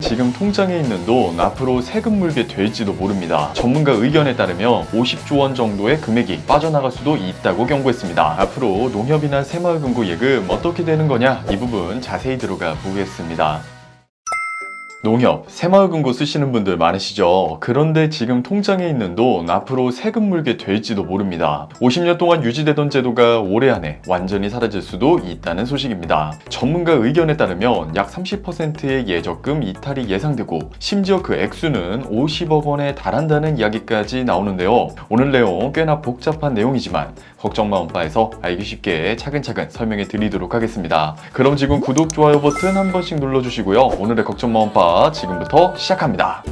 지금 통장에 있는 돈 앞으로 세금 물게 될지도 모릅니다. 전문가 의견에 따르면 50조 원 정도의 금액이 빠져나갈 수도 있다고 경고했습니다. 앞으로 농협이나 새마을금고 예금 어떻게 되는 거냐, 이 부분 자세히 들어가 보겠습니다. 농협, 새마을금고 쓰시는 분들 많으시죠? 그런데 지금 통장에 있는 돈 앞으로 세금 물게 될지도 모릅니다. 50년 동안 유지되던 제도가 올해 안에 완전히 사라질 수도 있다는 소식입니다. 전문가 의견에 따르면 약 30%의 예적금 이탈이 예상되고 심지어 그 액수는 50억 원에 달한다는 이야기까지 나오는데요. 오늘 내용 꽤나 복잡한 내용이지만 걱정 마음 바에서 알기 쉽게 차근차근 설명해 드리도록 하겠습니다. 그럼 지금 구독, 좋아요 버튼 한 번씩 눌러주시고요. 오늘의 걱정 마음 바 지금부터 시작합니다.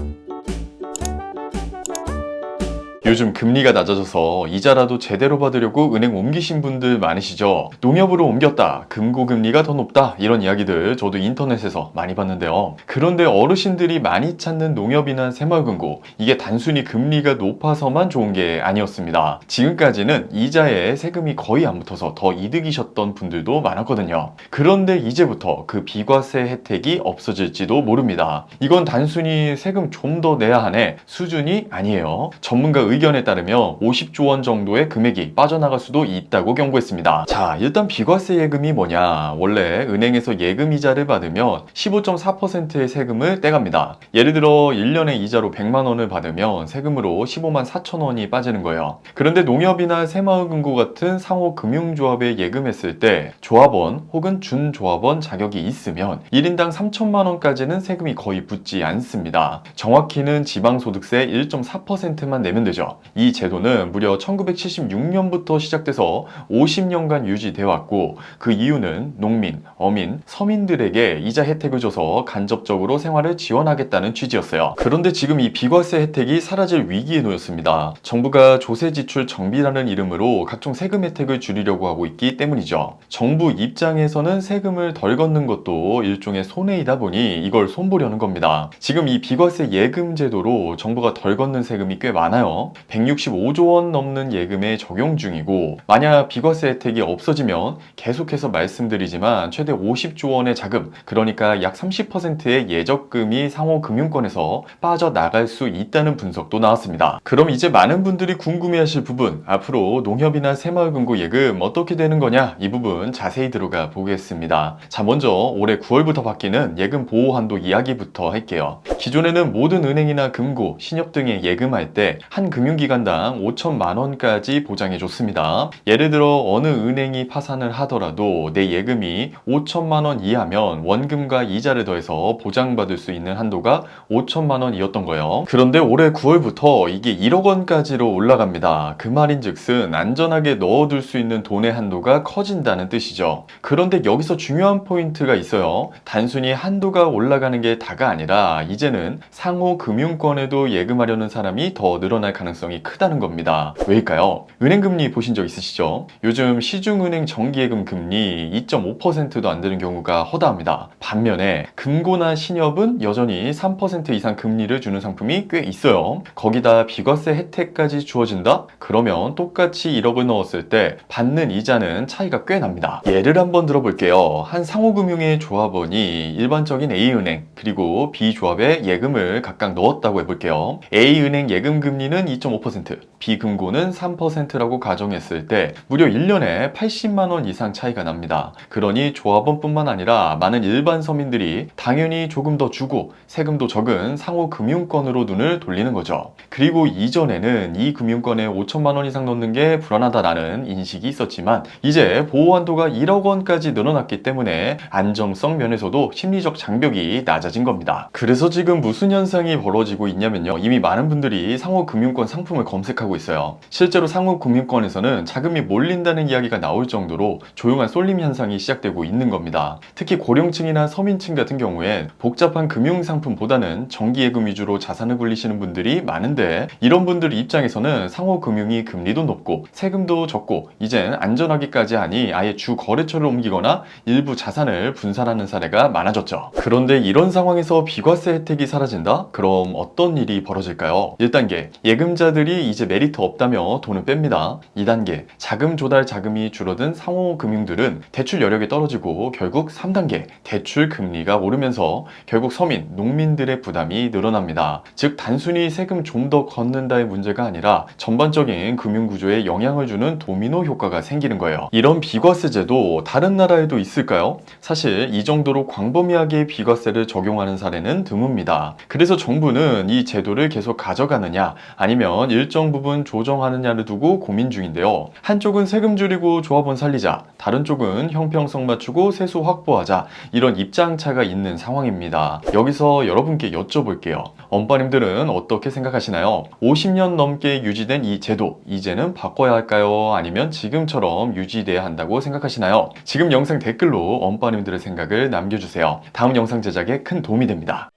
요즘 금리가 낮아져서 이자라도 제대로 받으려고 은행 옮기신 분들 많으시죠? 농협으로 옮겼다, 금고금리가 더 높다, 이런 이야기들 저도 인터넷에서 많이 봤는데요. 그런데 어르신들이 많이 찾는 농협이나 새마을금고, 이게 단순히 금리가 높아서만 좋은 게 아니었습니다. 지금까지는 이자에 세금이 거의 안 붙어서 더 이득이셨던 분들도 많았거든요. 그런데 이제부터 그 비과세 혜택이 없어질지도 모릅니다. 이건 단순히 세금 좀 더 내야 하네 수준이 아니에요. 전문가 의견에 따르면 50조 원 정도의 금액이 빠져나갈 수도 있다고 경고했습니다. 자, 일단 비과세 예금이 뭐냐? 원래 은행에서 예금 이자를 받으면 15.4%의 세금을 떼갑니다. 예를 들어 1년에 이자로 100만 원을 받으면 세금으로 15만 4천 원이 빠지는 거예요. 그런데 농협이나 새마을금고 같은 상호금융조합에 예금했을 때 조합원 혹은 준조합원 자격이 있으면 1인당 3천만 원까지는 세금이 거의 붙지 않습니다. 정확히는 지방소득세 1.4%만 내면 되죠. 이 제도는 무려 1976년부터 시작돼서 50년간 유지되어 왔고, 그 이유는 농민, 어민, 서민들에게 이자 혜택을 줘서 간접적으로 생활을 지원하겠다는 취지였어요. 그런데 지금 이 비과세 혜택이 사라질 위기에 놓였습니다. 정부가 조세지출 정비라는 이름으로 각종 세금 혜택을 줄이려고 하고 있기 때문이죠. 정부 입장에서는 세금을 덜 걷는 것도 일종의 손해이다 보니 이걸 손보려는 겁니다. 지금 이 비과세 예금 제도로 정부가 덜 걷는 세금이 꽤 많아요. 165조 원 넘는 예금에 적용 중이고, 만약 비과세 혜택이 없어지면 계속해서 말씀드리지만 최대 50조 원의 자금, 그러니까 약 30%의 예적금이 상호금융권에서 빠져나갈 수 있다는 분석도 나왔습니다. 그럼 이제 많은 분들이 궁금해하실 부분, 앞으로 농협이나 새마을금고 예금 어떻게 되는 거냐, 이 부분 자세히 들어가 보겠습니다. 자, 먼저 올해 9월부터 바뀌는 예금 보호 한도 이야기부터 할게요. 기존에는 모든 은행이나 금고, 신협 등에 예금할 때 한 금융기관당 5천만 원까지 보장해줬습니다. 예를 들어 어느 은행이 파산을 하더라도 내 예금이 5천만 원 이하면 원금과 이자를 더해서 보장받을 수 있는 한도가 5천만 원이었던 거예요. 그런데 올해 9월부터 이게 1억 원까지로 올라갑니다. 그 말인즉슨 안전하게 넣어둘 수 있는 돈의 한도가 커진다는 뜻이죠. 그런데 여기서 중요한 포인트가 있어요. 단순히 한도가 올라가는 게 다가 아니라 이제는 상호금융권에도 예금하려는 사람이 더 늘어날 가능성이 크다는 겁니다. 왜일까요? 은행금리 보신 적 있으시죠? 요즘 시중은행 정기예금 금리 2.5%도 안 되는 경우가 허다합니다. 반면에 금고나 신협은 여전히 3% 이상 금리를 주는 상품이 꽤 있어요. 거기다 비과세 혜택까지 주어진다? 그러면 똑같이 1억을 넣었을 때 받는 이자는 차이가 꽤 납니다. 예를 한번 들어볼게요. 한 상호금융의 조합원이 일반적인 A은행 그리고 B조합에 예금을 각각 넣었다고 해볼게요. A은행 예금 금리는 2.5%, B금고는 3%라고 가정했을 때 무려 1년에 80만 원 이상 차이가 납니다. 그러니 조합원뿐만 아니라 많은 일반 서민들이 당연히 조금 더 주고 세금도 적은 상호금융권으로 눈을 돌리는 거죠. 그리고 이전에는 이 금융권에 5천만 원 이상 넣는 게 불안하다라는 인식이 있었지만 이제 보호 한도가 1억 원까지 늘어났기 때문에 안정성 면에서도 심리적 장벽이 낮아진 겁니다. 그래서 지금 무슨 현상이 벌어지고 있냐면요, 이미 많은 분들이 상호금융권 상품을 검색하고 있어요. 실제로 상호금융권에서는 자금이 몰린다는 이야기가 나올 정도로 조용한 쏠림 현상이 시작되고 있는 겁니다. 특히 고령층이나 서민층 같은 경우엔 복잡한 금융상품보다는 정기예금 위주로 자산을 굴리시는 분들이 많은데, 이런 분들 입장에서는 상호금융이 금리도 높고 세금도 적고 이젠 안전하기까지 하니 아예 주 거래처를 옮기거나 일부 자산을 분산하는 사례가 많아졌죠. 그런데 이런 상황에서 비과세 혜택이 사라진다? 그럼 어떤 일이 벌어질까요? 1단계, 예금 자금자들이 이제 메리트 없다며 돈을 뺍니다. 2단계, 자금 조달 자금이 줄어든 상호금융들은 대출 여력이 떨어지고 결국 3단계, 대출 금리가 오르면서 결국 서민, 농민들의 부담이 늘어납니다. 즉 단순히 세금 좀 더 걷는다의 문제가 아니라 전반적인 금융구조에 영향을 주는 도미노 효과가 생기는 거예요. 이런 비과세제도 다른 나라에도 있을까요? 사실 이 정도로 광범위하게 비과세를 적용하는 사례는 드뭅니다. 그래서 정부는 이 제도를 계속 가져가느냐 아니면 일정 부분 조정하느냐를 두고 고민 중인데요. 한쪽은 세금 줄이고 조합원 살리자, 다른 쪽은 형평성 맞추고 세수 확보하자, 이런 입장차가 있는 상황입니다. 여기서 여러분께 여쭤볼게요. 엄빠님들은 어떻게 생각하시나요? 50년 넘게 유지된 이 제도, 이제는 바꿔야 할까요? 아니면 지금처럼 유지돼야 한다고 생각하시나요? 지금 영상 댓글로 엄빠님들의 생각을 남겨주세요. 다음 영상 제작에 큰 도움이 됩니다.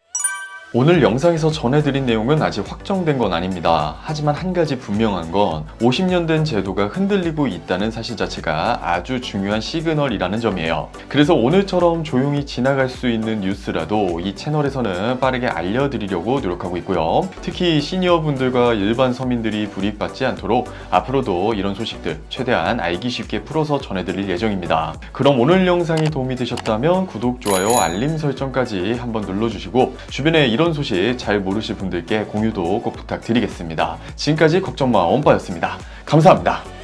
오늘 영상에서 전해드린 내용은 아직 확정된 건 아닙니다. 하지만 한 가지 분명한 건 50년 된 제도가 흔들리고 있다는 사실 자체가 아주 중요한 시그널이라는 점이에요. 그래서 오늘처럼 조용히 지나갈 수 있는 뉴스라도 이 채널에서는 빠르게 알려드리려고 노력하고 있고요. 특히 시니어분들과 일반 서민들이 불이익받지 않도록 앞으로도 이런 소식들 최대한 알기 쉽게 풀어서 전해드릴 예정입니다. 그럼 오늘 영상이 도움이 되셨다면 구독, 좋아요, 알림 설정까지 한번 눌러주시고 주변에 이런 소식 잘 모르실 분들께 공유도 꼭 부탁드리겠습니다. 지금까지 걱정마 엄빠였습니다. 감사합니다.